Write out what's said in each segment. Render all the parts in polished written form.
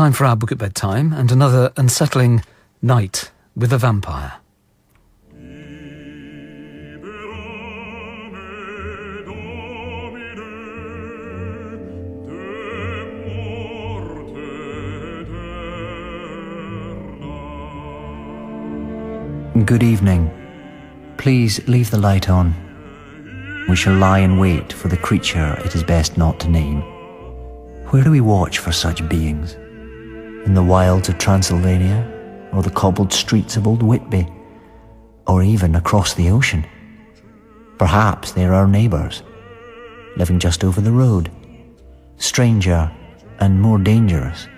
time for our book at bedtime and another unsettling night with a vampire. Good evening. Please leave the light on. We shall lie in wait for the creature it is best not to name. Where do we watch for such beings? In the wilds of Transylvania, or the cobbled streets of Old Whitby, or even across the ocean? Perhaps they are our neighbours, living just over the road, stranger and more dangerous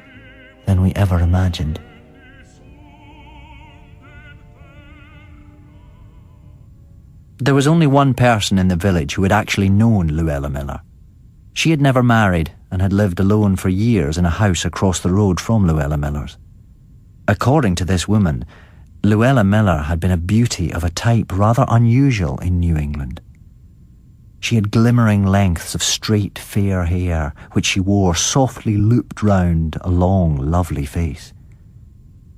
than we ever imagined. There was only one person in the village who had actually known Luella Miller. She had never married and had lived alone for years in a house across the road from Luella Miller's. According to this woman, Luella Miller had been a beauty of a type rather unusual in New England. She had glimmering lengths of straight, fair hair, which she wore softly looped round a long, lovely face.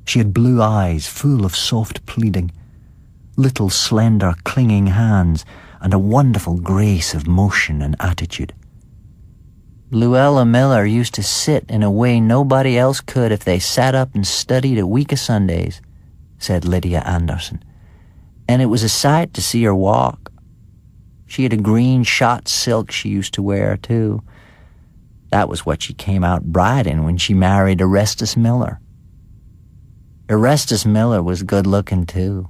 She had blue eyes full of soft pleading, little slender clinging hands, and a wonderful grace of motion and attitude. Luella Miller used to sit in a way nobody else could if they sat up and studied a week of Sundays, said Lydia Anderson, and it was a sight to see her walk. She had a green shot silk she used to wear, too. That was what she came out bride in when she married Erastus Miller. Erastus Miller was good-looking, too.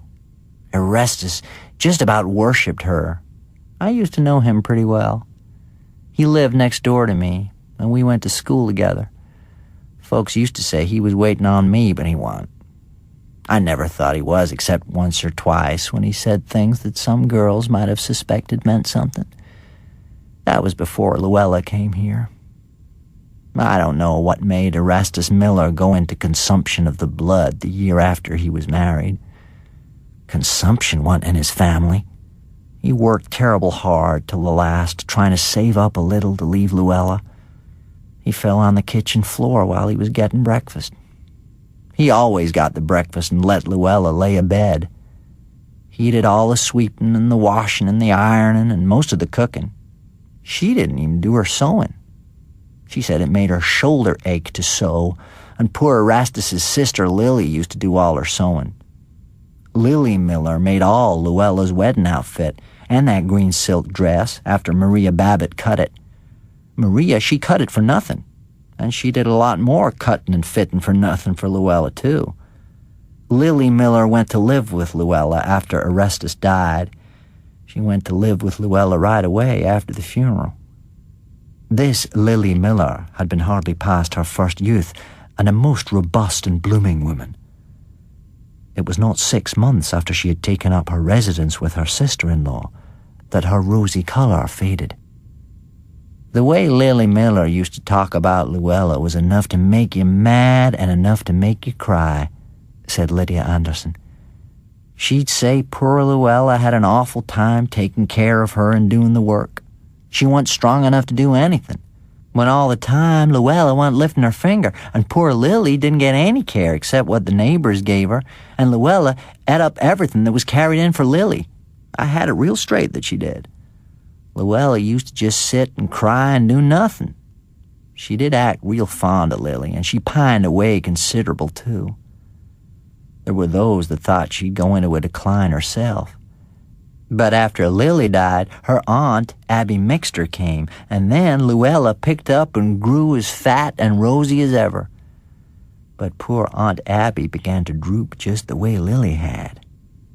Erastus just about worshipped her. I used to know him pretty well. He lived next door to me, and we went to school together. Folks used to say he was waiting on me, but he wasn't. I never thought he was, except once or twice when he said things that some girls might have suspected meant something. That was before Luella came here. I don't know what made Erastus Miller go into consumption of the blood the year after he was married. Consumption wasn't in his family. He worked terrible hard till the last, trying to save up a little to leave Luella. He fell on the kitchen floor while he was getting breakfast. He always got the breakfast and let Luella lay abed. He did all the sweeping and the washing and the ironing and most of the cooking. She didn't even do her sewing. She said it made her shoulder ache to sew, and poor Erastus's sister Lily used to do all her sewing. Lily Miller made all Luella's wedding outfit and that green silk dress after Maria Babbitt cut it. Maria, she cut it for nothing, and she did a lot more cutting and fitting for nothing for Luella, too. Lily Miller went to live with Luella after Erastus died. She went to live with Luella right away after the funeral. This Lily Miller had been hardly past her first youth and a most robust and blooming woman. It was not 6 months after she had taken up her residence with her sister-in-law that her rosy colour faded. The way Lily Miller used to talk about Luella was enough to make you mad and enough to make you cry, said Lydia Anderson. She'd say poor Luella had an awful time taking care of her and doing the work. She wasn't strong enough to do anything, when all the time Luella wasn't lifting her finger, and poor Lily didn't get any care except what the neighbors gave her, and Luella ate up everything that was carried in for Lily. I had it real straight that she did. Luella used to just sit and cry and do nothing. She did act real fond of Lily, and she pined away considerable, too. There were those that thought she'd go into a decline herself. But after Lily died, her aunt, Abby Mixter, came, and then Luella picked up and grew as fat and rosy as ever. But poor Aunt Abby began to droop just the way Lily had.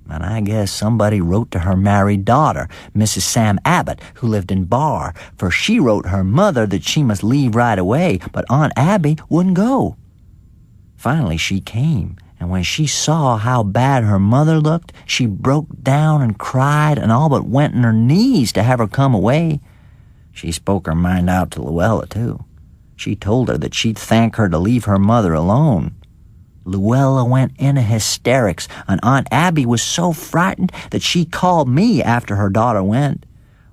And I guess somebody wrote to her married daughter, Mrs. Sam Abbott, who lived in Barr, for she wrote her mother that she must leave right away, but Aunt Abby wouldn't go. Finally she came, and when she saw how bad her mother looked, she broke down and cried and all but went on her knees to have her come away. She spoke her mind out to Luella, too. She told her that she'd thank her to leave her mother alone. Luella went into hysterics, and Aunt Abby was so frightened that she called me after her daughter went.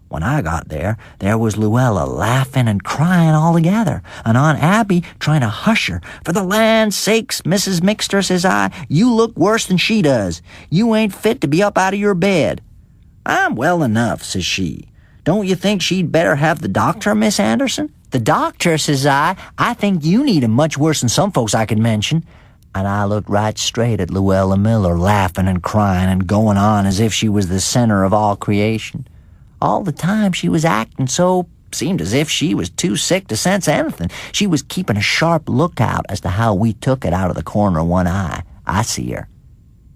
When I got there was Luella laughing and crying all together, and Aunt Abby trying to hush her. "For the land's sakes, Mrs. Mixter," says I, "you look worse than she does. You ain't fit to be up out of your bed." "I'm well enough," says she. "Don't you think she'd better have the doctor, Miss Anderson?" "The doctor," says I think you need him much worse than some folks I could mention." And I looked right straight at Luella Miller, laughing and crying and going on as if she was the center of all creation. All the time she was acting seemed as if she was too sick to sense anything. She was keeping a sharp lookout as to how we took it out of the corner of one eye. I see her.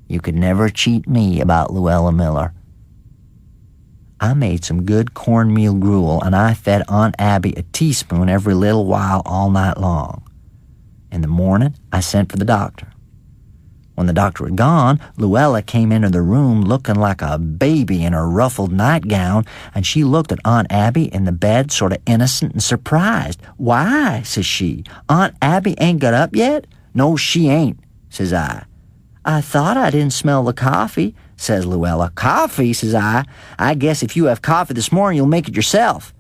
You could never cheat me about Luella Miller. I made some good cornmeal gruel, and I fed Aunt Abby a teaspoon every little while all night long. In the morning, I sent for the doctor. When the doctor had gone, Luella came into the room looking like a baby in her ruffled nightgown, and she looked at Aunt Abby in the bed sort of innocent and surprised. "Why?" says she. "Aunt Abby ain't got up yet?" "No, she ain't," says I. "I thought I didn't smell the coffee," says Luella. "Coffee?" says I. "I guess if you have coffee this morning, you'll make it yourself."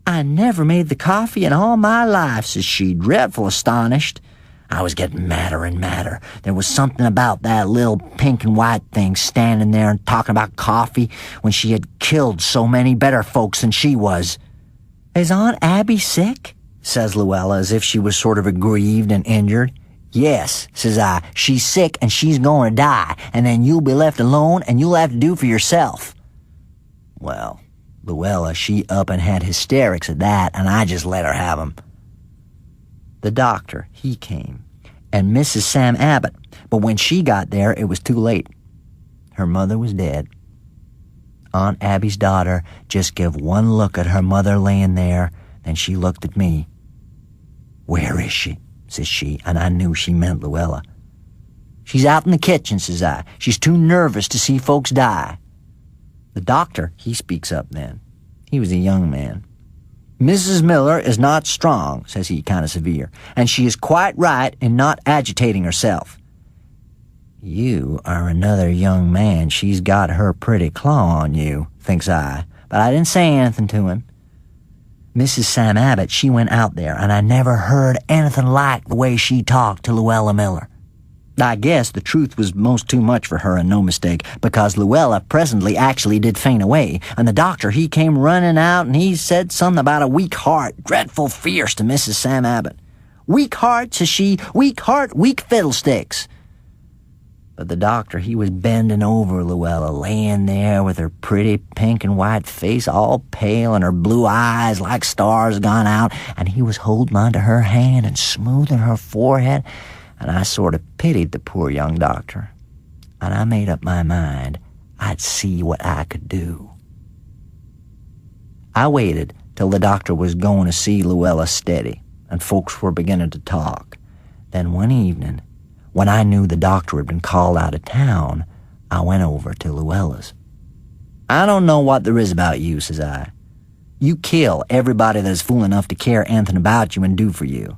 "I never made the coffee in all my life," says she, dreadful astonished. I was getting madder and madder. There was something about that little pink and white thing standing there and talking about coffee when she had killed so many better folks than she was. "Is Aunt Abby sick?" says Luella, as if she was sort of aggrieved and injured. "Yes," says I, "she's sick and she's going to die, and then you'll be left alone and you'll have to do for yourself." Well, Luella, she up and had hysterics at that, and I just let her have 'em. The doctor, he came, and Mrs. Sam Abbott, but when she got there, it was too late. Her mother was dead. Aunt Abby's daughter just gave one look at her mother laying there, then she looked at me. "Where is she?" says she, and I knew she meant Luella. "She's out in the kitchen," says I. "She's too nervous to see folks die." The doctor, he speaks up then. He was a young man. "Mrs. Miller is not strong," says he, kind of severe, "and she is quite right in not agitating herself." "You are another young man. She's got her pretty claw on you," thinks I, but I didn't say anything to him. Mrs. Sam Abbott, she went out there, and I never heard anything like the way she talked to Luella Miller. I guess the truth was most too much for her and no mistake, because Luella presently actually did faint away, and the doctor, he came running out, and he said something about a weak heart, dreadful fierce to Mrs. Sam Abbott. "Weak heart," says she, "weak heart, weak fiddlesticks." But the doctor, he was bending over Luella, laying there with her pretty pink and white face all pale and her blue eyes like stars gone out, and he was holding onto her hand and smoothing her forehead, and I sort of pitied the poor young doctor, and I made up my mind I'd see what I could do. I waited till the doctor was going to see Luella steady, and folks were beginning to talk. Then one evening, when I knew the doctor had been called out of town, I went over to Luella's. "I don't know what there is about you," says I. "You kill everybody that's fool enough to care anything about you and do for you."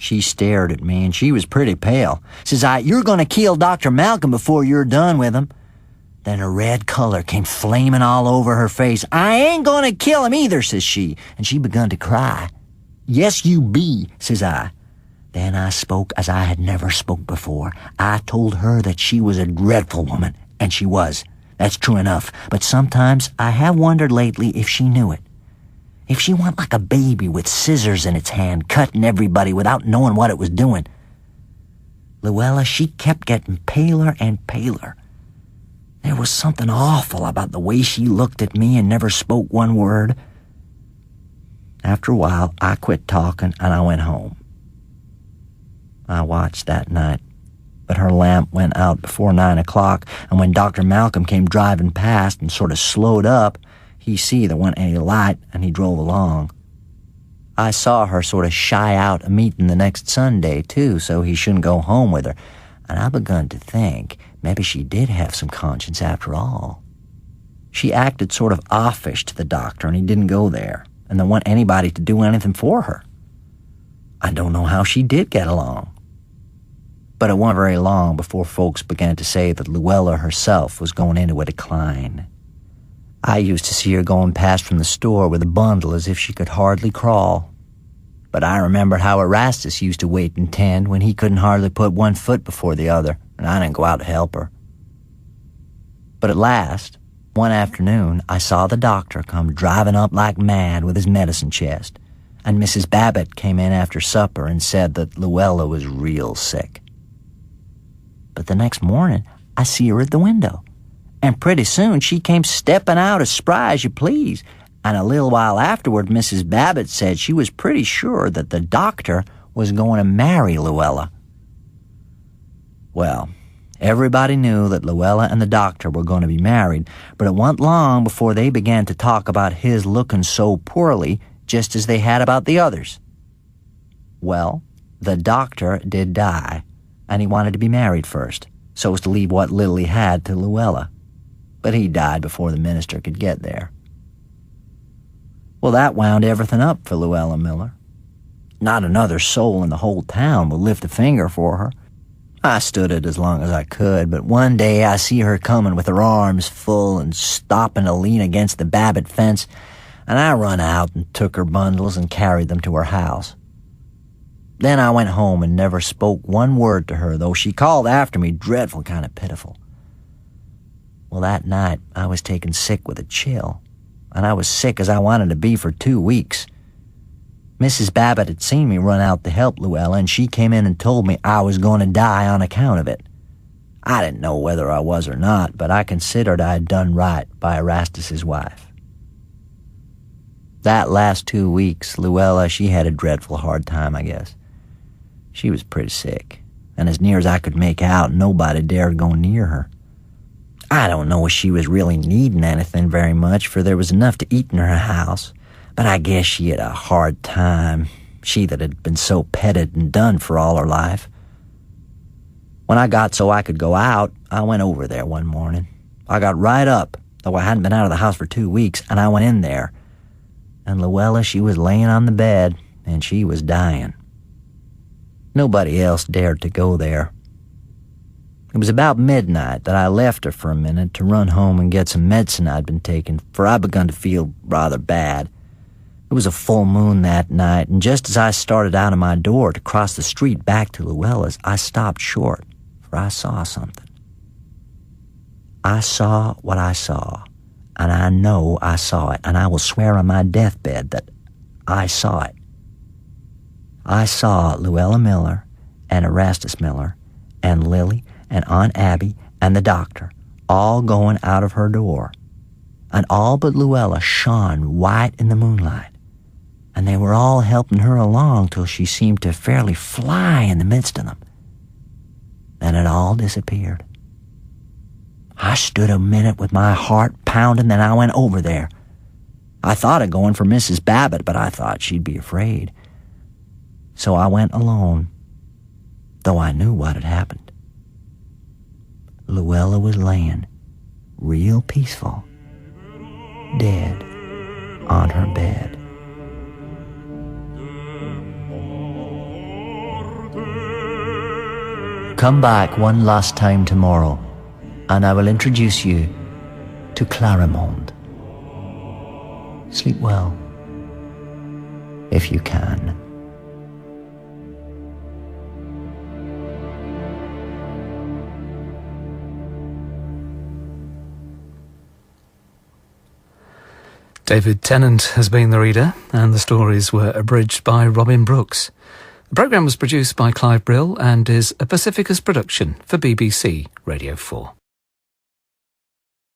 She stared at me, and she was pretty pale. Says I, "You're going to kill Dr. Malcolm before you're done with him." Then a red color came flaming all over her face. "I ain't going to kill him either," says she, and she begun to cry. "Yes, you be," says I. Then I spoke as I had never spoke before. I told her that she was a dreadful woman, and she was. That's true enough, but sometimes I have wondered lately if she knew it. If she went like a baby with scissors in its hand, cutting everybody without knowing what it was doing. Luella, she kept getting paler and paler. There was something awful about the way she looked at me and never spoke one word. After a while, I quit talking and I went home. I watched that night, but her lamp went out before 9 o'clock, and when Dr. Malcolm came driving past and sort of slowed up, he see there wasn't any light, and he drove along. I saw her sort of shy out a meeting the next Sunday, too, so he shouldn't go home with her, and I begun to think maybe she did have some conscience after all. She acted sort of offish to the doctor, and he didn't go there, and there wasn't anybody to do anything for her. I don't know how she did get along. But it wasn't very long before folks began to say that Luella herself was going into a decline. I used to see her going past from the store with a bundle as if she could hardly crawl. But I remembered how Erastus used to wait and tend when he couldn't hardly put one foot before the other, and I didn't go out to help her. But at last, one afternoon, I saw the doctor come driving up like mad with his medicine chest, and Mrs. Babbitt came in after supper and said that Luella was real sick. But the next morning, I see her at the window, and pretty soon she came stepping out as spry as you please, and a little while afterward Mrs. Babbitt said she was pretty sure that the doctor was going to marry Luella. Well, everybody knew that Luella and the doctor were going to be married, but it wasn't long before they began to talk about his looking so poorly, just as they had about the others. Well, the doctor did die, and he wanted to be married first, so as to leave what little he had to Luella. But he died before the minister could get there. Well, that wound everything up for Luella Miller. Not another soul in the whole town would lift a finger for her. I stood it as long as I could, but one day I see her coming with her arms full and stopping to lean against the Babbitt fence, and I run out and took her bundles and carried them to her house. Then I went home and never spoke one word to her, though she called after me dreadful kind of pitiful. Well, that night I was taken sick with a chill, and I was sick as I wanted to be for 2 weeks. Mrs. Babbitt had seen me run out to help Luella, and she came in and told me I was going to die on account of it. I didn't know whether I was or not, but I considered I had done right by Erastus's wife. That last 2 weeks, Luella, she had a dreadful hard time, I guess. She was pretty sick, and as near as I could make out, nobody dared go near her. I don't know if she was really needing anything very much, for there was enough to eat in her house, but I guess she had a hard time, she that had been so petted and done for all her life. When I got so I could go out, I went over there one morning. I got right up, though I hadn't been out of the house for 2 weeks, and I went in there. And Luella, she was laying on the bed, and she was dying. Nobody else dared to go there. It was about midnight that I left her for a minute to run home and get some medicine I'd been taking, for I begun to feel rather bad. It was a full moon that night, and just as I started out of my door to cross the street back to Luella's, I stopped short, for I saw something. I saw what I saw, and I know I saw it, and I will swear on my deathbed that I saw it. I saw Luella Miller and Erastus Miller and Lily and Aunt Abby and the doctor all going out of her door, and all but Luella shone white in the moonlight, and they were all helping her along till she seemed to fairly fly in the midst of them. Then it all disappeared. I stood a minute with my heart pounding, then I went over there. I thought of going for Mrs. Babbitt, but I thought she'd be afraid. So I went alone, though I knew what had happened. Luella was laying, real peaceful, dead on her bed. Come back one last time tomorrow, and I will introduce you to Clarimonde. Sleep well, if you can. David Tennant has been the reader, and the stories were abridged by Robin Brooks. The programme was produced by Clive Brill and is a Pacificus production for BBC Radio 4.